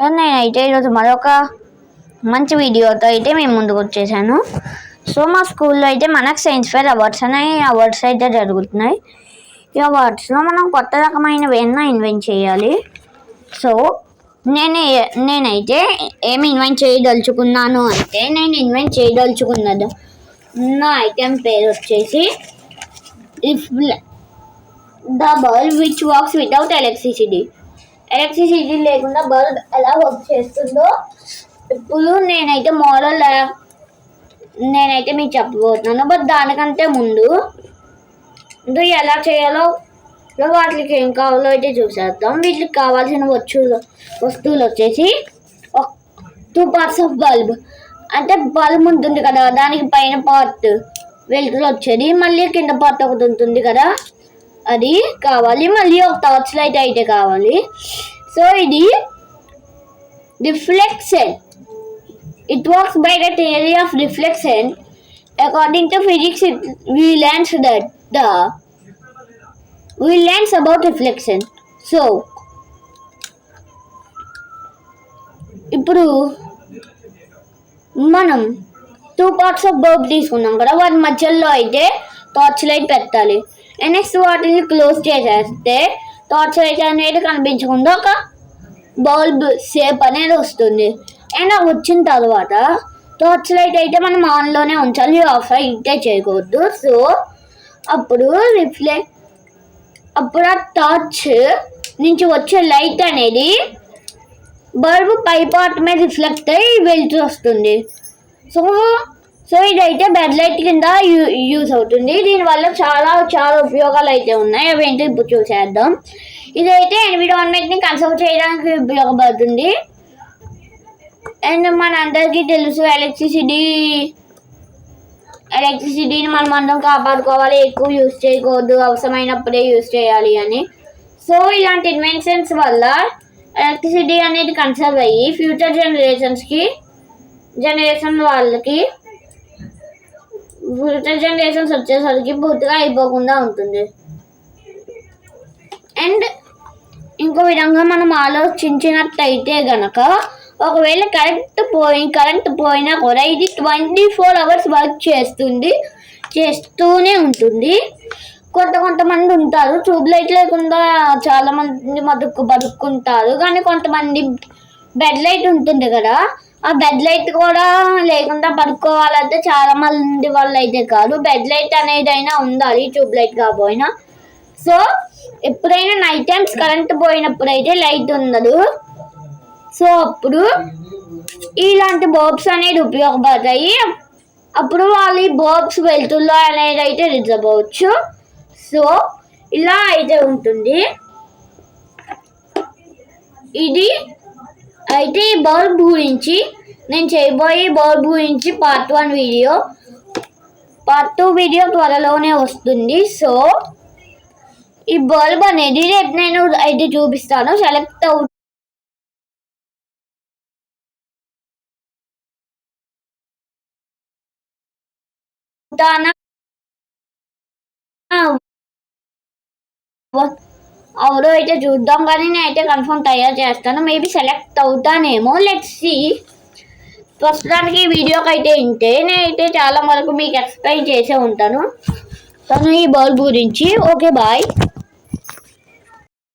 నేనైతే ఈరోజు మరొక మంచి వీడియోతో అయితే మేము ముందుకు వచ్చేసాను. సో మా స్కూల్లో అయితే మనకు సైన్స్ ఫేర్ అవార్డ్స్ అయితే జరుగుతున్నాయి. ఈ అవార్డ్స్లో మనం కొత్త రకమైనవి ఏమైనా ఇన్వెంట్ చేయాలి. సో నేనైతే ఏమి ఇన్వెంట్ చేయదలుచుకున్నాను అంటే నేను ఇన్వెంట్ చేయదలుచుకున్నది నా ఐటెం పేరు వచ్చేసి the bulb which works without electricity లేకుండా బల్బ్ ఎలా వర్క్ చేస్తుందో ఇప్పుడు నేనైతే మీకు చెప్పబోతున్నాను. బట్ దానికంటే ముందు ఎలా చేయాలో వాటికి ఏం కావాలో అయితే చూసేద్దాం. వీటికి కావాల్సిన వస్తువులు వచ్చేసి 2 parts ఆఫ్ బల్బ్, అంటే బల్బ్ ఉంటుంది కదా, దానికి పైన పార్ట్ వెలుతురు వచ్చేది, మళ్ళీ కింద పార్ట్ ఒకటి ఉంటుంది కదా, అది కావాలి. మళ్ళీ ఒక టార్చ్ లైట్ అయితే కావాలి. సో ఇది reflection. It works by the theory of reflection. According to physics we learned about reflection. So ఇప్పుడు మనం 2 parts ఆఫ్ బల్బ్ తీసుకున్నాం కదా, వాటి మధ్యలో అయితే టార్చ్ లైట్ పెట్టాలి. నెక్స్ట్ వాటిని క్లోజ్ చేసేస్తే టార్చ్ లైట్ అనేది కనిపించకుండా ఒక బల్బ్ షేప్ అనేది వస్తుంది. అండ్ వచ్చిన తర్వాత టార్చ్ లైట్ అయితే మనం ఆన్లోనే ఉంచాలి, ఆఫ్ అయితే చేయకూడదు. సో అప్పుడు ఆ టార్చ్ నుంచి వచ్చే లైట్ అనేది బల్బ్ పై పార్ట్ మీద రిఫ్లెక్ట్ అయ్యి వెళ్తూ వస్తుంది. సో ఇదైతే బెడ్ లైట్ కింద యూజ్ అవుతుంది. దీనివల్ల చాలా ఉపయోగాలు అయితే ఉన్నాయి. అవి ఏంటో ఇప్పుడు చూసేద్దాం. ఇదైతే ఎన్విరాన్మెంట్ని కన్సర్వ్ చేయడానికి ఉపయోగపడుతుంది. అండ్ మన అందరికీ తెలుసు ఎలక్ట్రిసిటీని మనం కాపాడుకోవాలి, ఎక్కువ యూజ్ చేయకూడదు, అవసరమైనప్పుడే యూజ్ చేయాలి అని. సో ఇలాంటి ఇన్వెన్షన్స్ వల్ల ఎలక్ట్రిసిటీ అనేది కన్సర్వ్ అయ్యి ఫ్యూచర్ జనరేషన్స్ వచ్చేసరికి పూర్తిగా అయిపోకుండా ఉంటుంది. అండ్ ఇంకో విధంగా మనం ఆలోచించినట్టయితే గనక ఒకవేళ కరెంట్ పోయినా కూడా ఇది 24 hours వర్క్ చేస్తూనే ఉంటుంది. కొంతమంది ఉంటారు ట్యూబ్ లైట్ లేకుండా చాలా మంది బతుకుంటారు. కానీ కొంతమంది బెడ్ లైట్ ఉంటుంది కదా, ఆ బెడ్ లైట్ కూడా లేకుండా పడుకోవాలంటే చాలా మంది వాళ్ళు అయితే కాదు. బెడ్ లైట్ అనేది అయినా ఉండాలి, ట్యూబ్ లైట్ కాకపోయినా. సో ఎప్పుడైనా నైట్ టైమ్స్ కరెంట్ పోయినప్పుడు అయితే లైట్ ఉండదు. సో అప్పుడు ఇలాంటి బల్బ్స్ అనేది ఉపయోగపడతాయి. అప్పుడు వాళ్ళు ఈ బల్బ్స్ వెళ్తుల్లో అనేది అయితే రిజర్వచ్చు. సో ఇలా అయితే ఉంటుంది. ఇది అయితే ఈ బల్బ్ గురించి నేను చేయబోయే బల్బ్ గురించి పార్ట్ 1 వీడియో, పార్ట్ 2 వీడియో త్వరలోనే వస్తుంది. సో ఈ బల్బ్ అనేది రేపు నేను అయితే చూపిస్తాను. సెలెక్ట్ అవుతానా అవునో అయితే చూద్దాం, కానీ నేనైతే కన్ఫర్మ్ తయారు చేస్తాను. మేబీ సెలెక్ట్ అవుతానేమో, లెట్స్ సీ. ప్రస్తుతానికి ఈ వీడియోకి అయితే నేనైతే చాలా వరకు మీకు ఎక్స్ప్లెయిన్ చేసే ఉంటాను ఈ బల్బ్ గురించి. Okay bye.